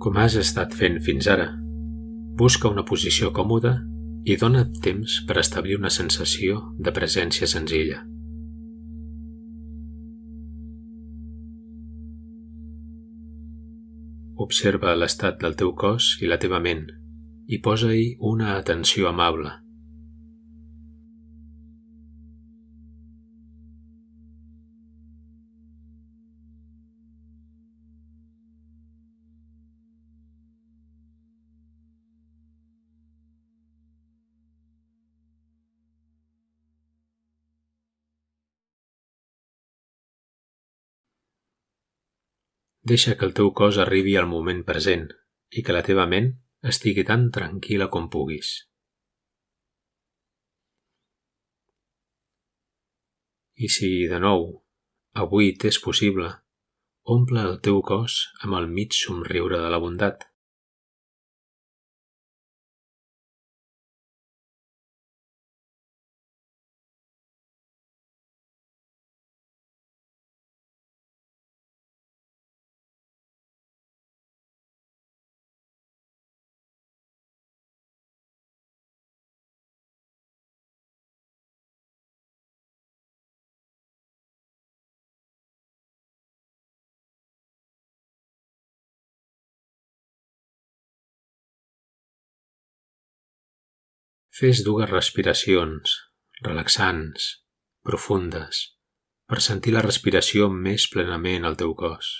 Com has estat fent fins ara. Busca una posició còmoda i dona't temps per establir una sensació de presència senzilla. Observa l'estat del teu cos i la teva ment i posa-hi una atenció amable. Deixa que el teu cos arribi al moment present i que la teva ment estigui tan tranquil·la com puguis. I si, de nou, avui t'és possible, omple el teu cos amb el mig somriure de la bondat. Fes dues respiracions relaxants, profundes, per sentir la respiració més plenament al teu cos.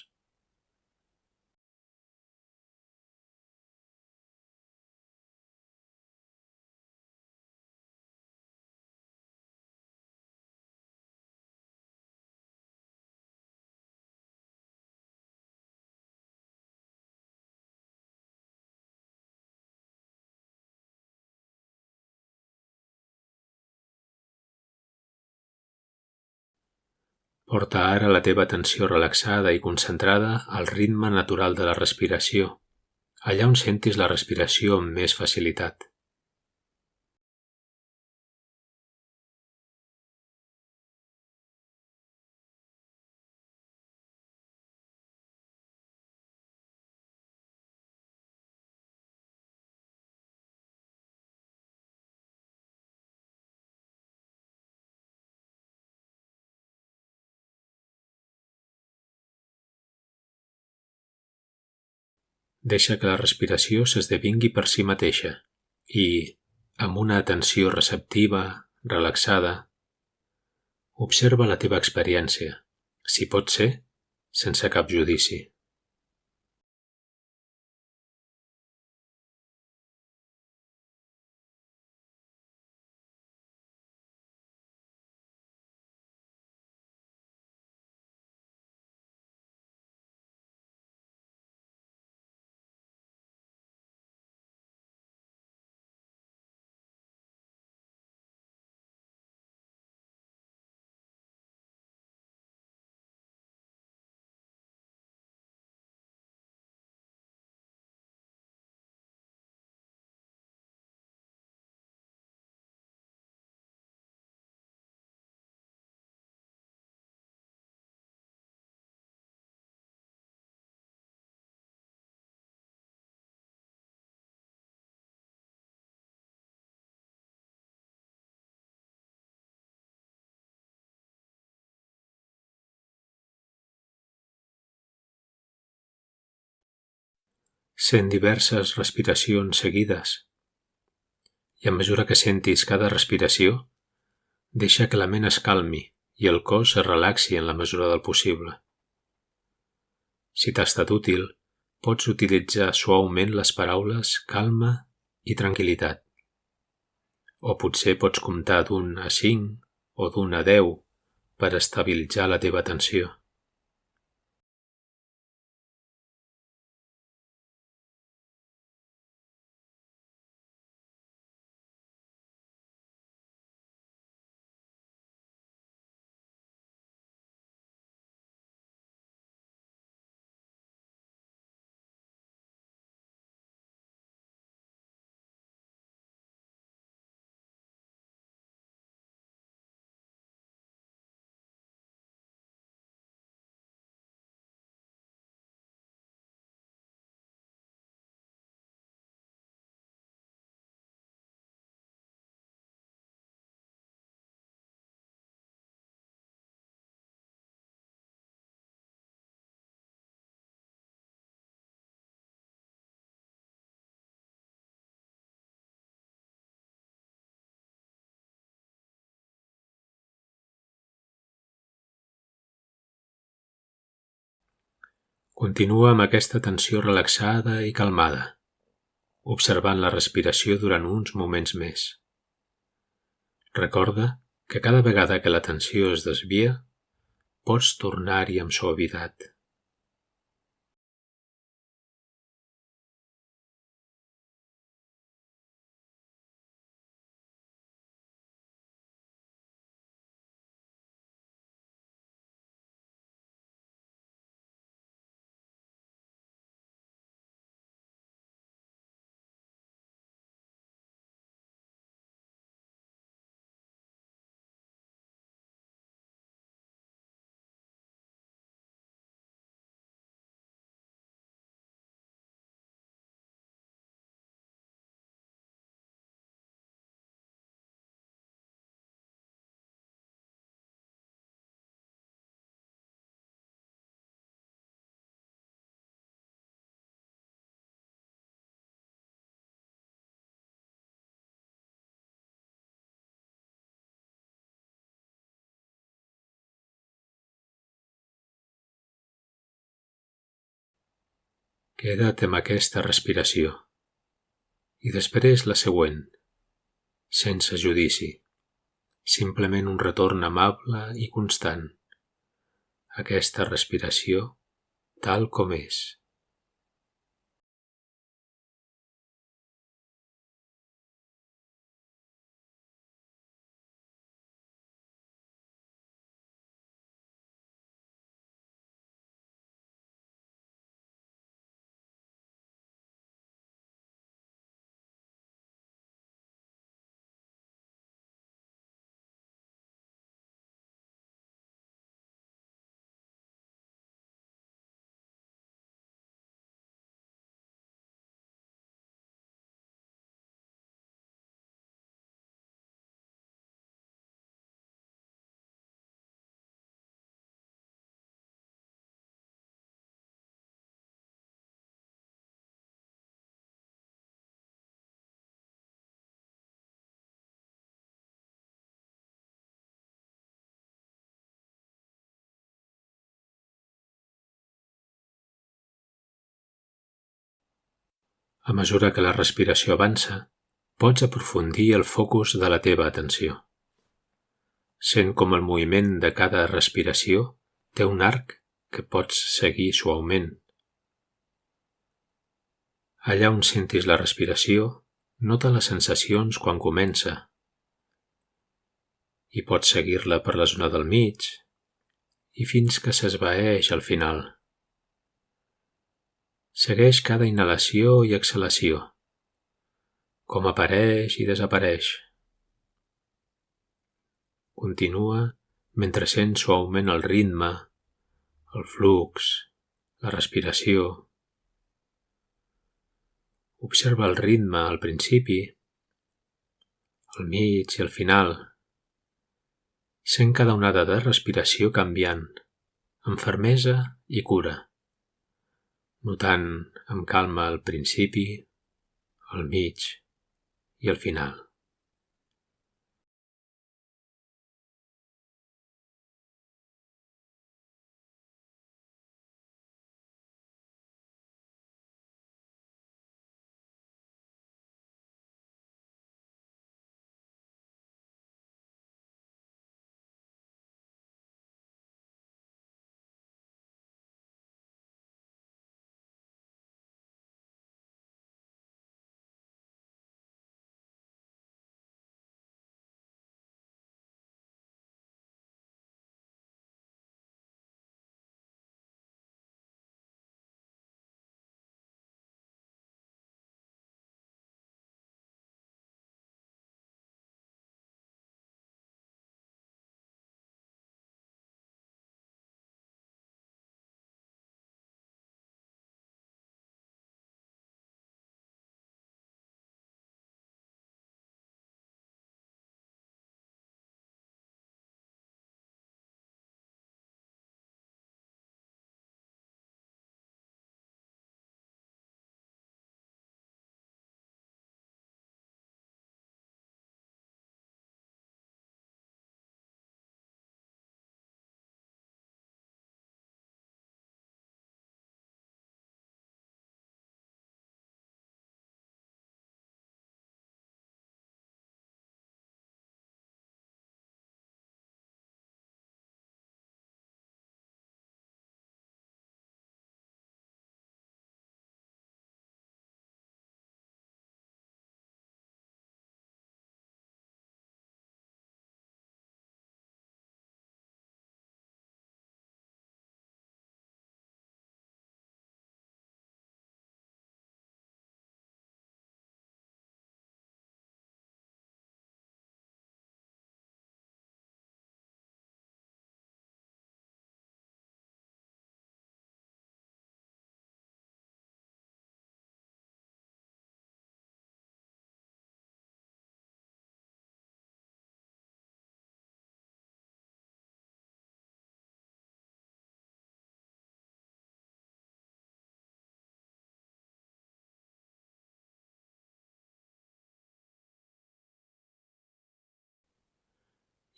Porta ara la teva atenció relaxada i concentrada al ritme natural de la respiració, allà on sentis la respiració amb més facilitat. Deixa que la respiració s'esdevingui per si mateixa i, amb una atenció receptiva, relaxada, observa la teva experiència, si pot ser, sense cap judici. Sent diverses respiracions seguides i a mesura que sentis cada respiració, deixa que la ment es calmi i el cos es relaxi en la mesura del possible. Si t'ha estat útil, pots utilitzar suaument les paraules calma i tranquil·litat. O potser pots comptar d'1 a 5 o d'1 a 10 per estabilitzar la teva atenció. Continua amb aquesta tensió relaxada i calmada, observant la respiració durant uns moments més. Recorda que cada vegada que la tensió es desvia, pots tornar-hi amb suavitat. Queda't amb aquesta respiració i després la següent, sense judici, simplement un retorn amable i constant. Aquesta respiració tal com és. A mesura que la respiració avança, pots aprofundir el focus de la teva atenció. Sent com el moviment de cada respiració té un arc que pots seguir suaument. Allà on sentis la respiració, nota les sensacions quan comença i pots seguir-la per la zona del mig i fins que s'esvaeix al final. Segueix cada inhalació i exhalació, com apareix i desapareix. Continua mentre sents suaument el ritme, el flux, la respiració. Observa el ritme al principi, al mig i al final. Sent cada onada de respiració canviant, amb fermesa i cura, notant amb calma el principi, el mig i el final.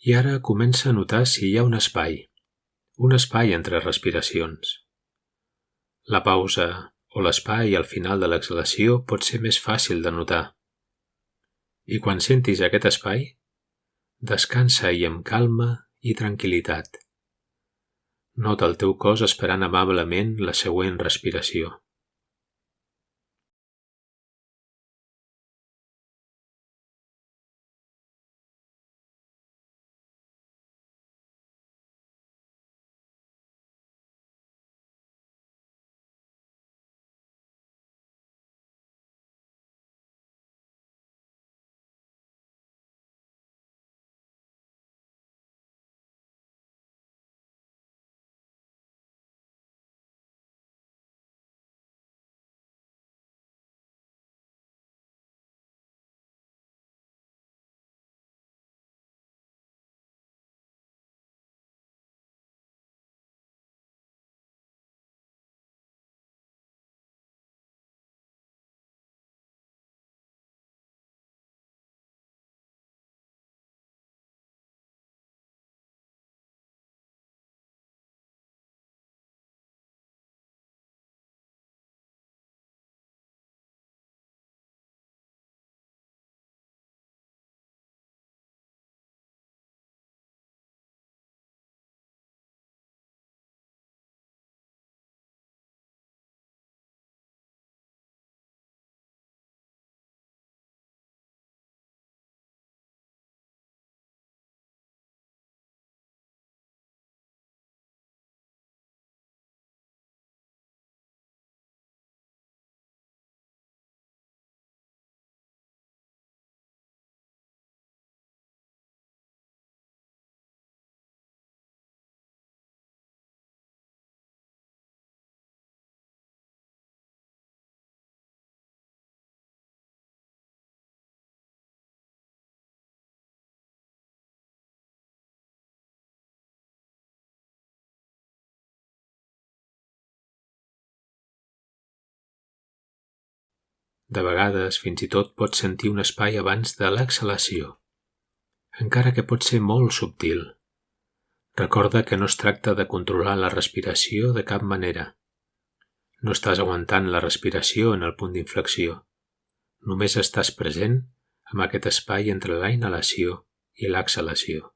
I ara comença a notar si hi ha un espai entre respiracions. La pausa o l'espai al final de l'exhalació pot ser més fàcil de notar. I quan sentis aquest espai, descansa-hi amb calma i tranquil·litat. Nota el teu cos esperant amablement la següent respiració. De vegades, fins i tot pots sentir un espai abans de l'exhalació, encara que pot ser molt subtil. Recorda que no es tracta de controlar la respiració de cap manera. No estàs aguantant la respiració en el punt d'inflexió. Només estàs present amb aquest espai entre la inhalació i l'exhalació.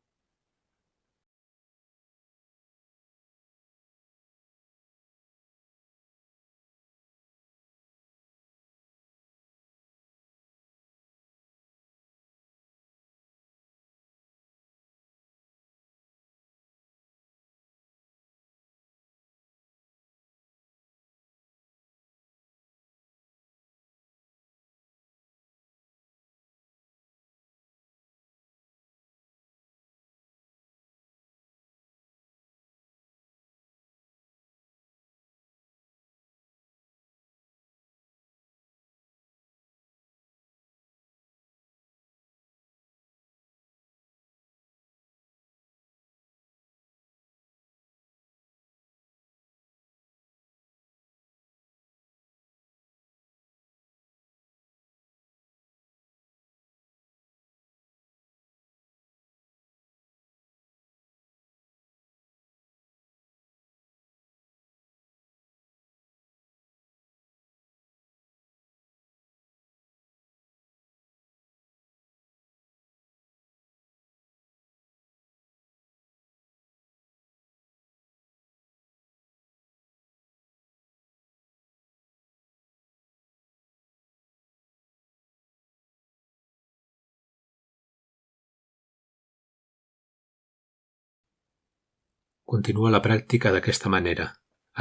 Continua la pràctica d'aquesta manera,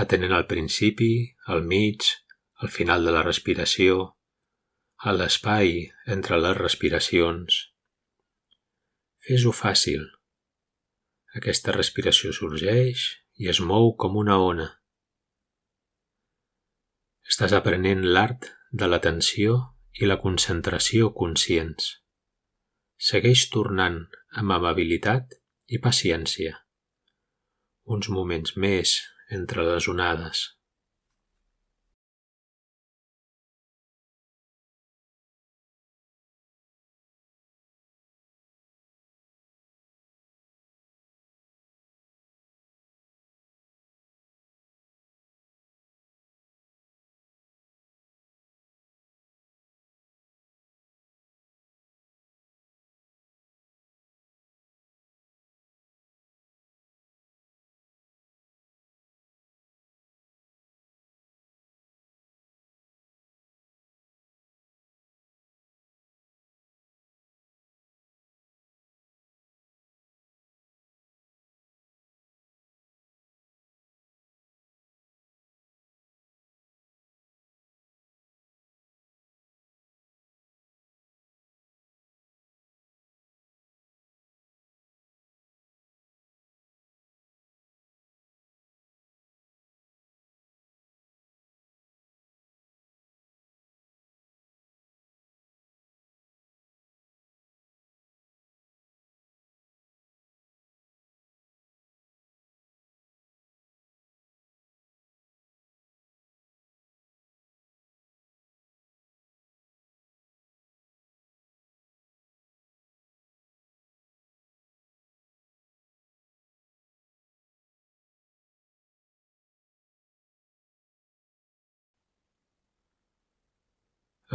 atenent al principi, al mig, al final de la respiració, a l'espai entre les respiracions. Fes-ho fàcil. Aquesta respiració sorgeix i es mou com una ona. Estàs aprenent l'art de l'atenció i la concentració conscients. Segueix tornant amb amabilitat i paciència. Uns moments més entre les onades.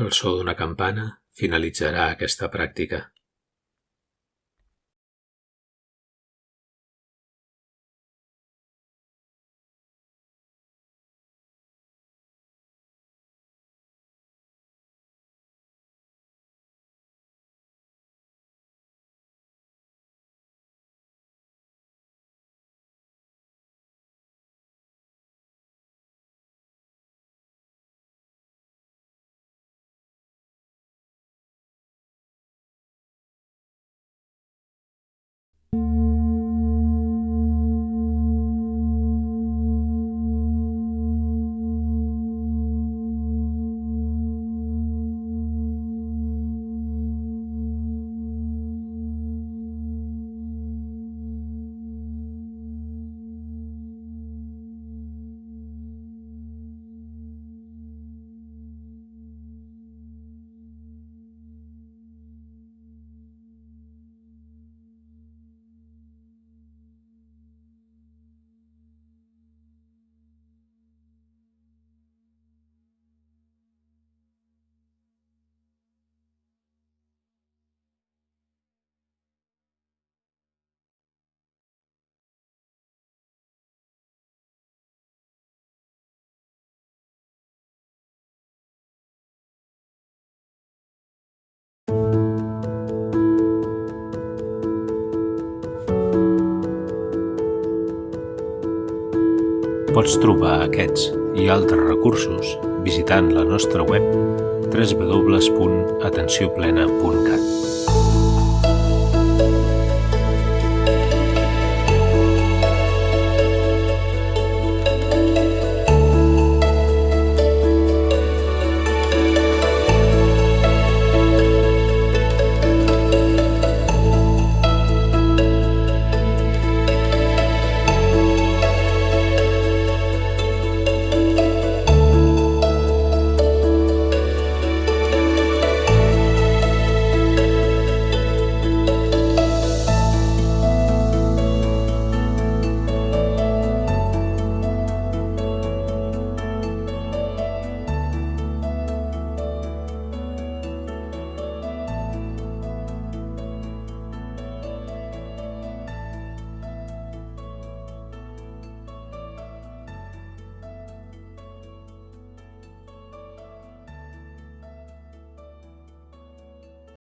El so d'una campana finalitzarà aquesta pràctica. Pots trobar aquests i altres recursos visitant la nostra web www.atencionplena.cat.